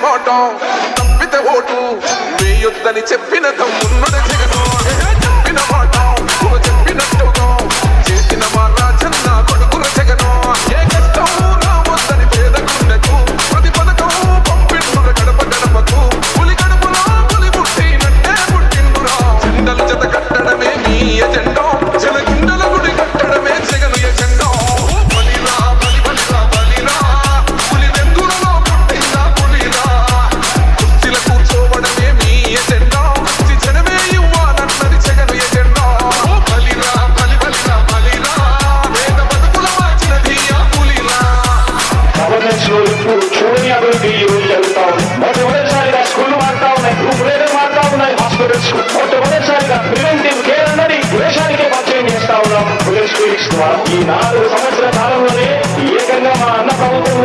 పోవటం తప్పితే ఓటు వేయొద్దని చెప్పిన తమ్మున్నది జగను చెప్పిన మాట చెప్పినట్టుగా చేసిన మా రాజన్న కొడుకుల జగను ఏ కష్టం రావద్దని పేదకుండకు ప్రతి పథకం పంపిండుర గడప గడపకు పులి గడపలో పులి పుట్టినట్టే పుట్టిండురా జెండలు జత కట్టడమే మీ ఎజెండా జలగుండల గుడి కట్టడమే జగను ఎజెండా బలిరా బలి బలిరా బలిరా పులి వెందులలో పుట్టిందా పులిరా కుర్చీల కూర్చోవడమే మీ ఎజెండా జనమే ఇవ్వాలన్నది జగను ఎజెండా బలిరా బలి బలిరా బలిరా వేద బతుకుల మార్చినది ఆ పులిరా గవర్నెన్స్ లో ఇప్పుడు చూడని అభివృద్ధి ఈ రోజు జరుగుతా ఉంది. మొట్టమొదటిసారిగా స్కూళ్లు మారుతా ఉన్నాయి, గ్రూప్ రేట్లు మారుతా ఉన్నాయి, హాస్పిటల్స్ మొట్టమొదటిసారిగా ప్రివెంటివ్ కేర్ అన్నది దేశానికే పరిచయం చేస్తా ఉన్నాం. పోలీస్ క్లినిక్స్ ద్వారా ఈ 4 సంవత్సరాల కాలంలోనే ఏకంగా మా అన్న ప్రభుత్వం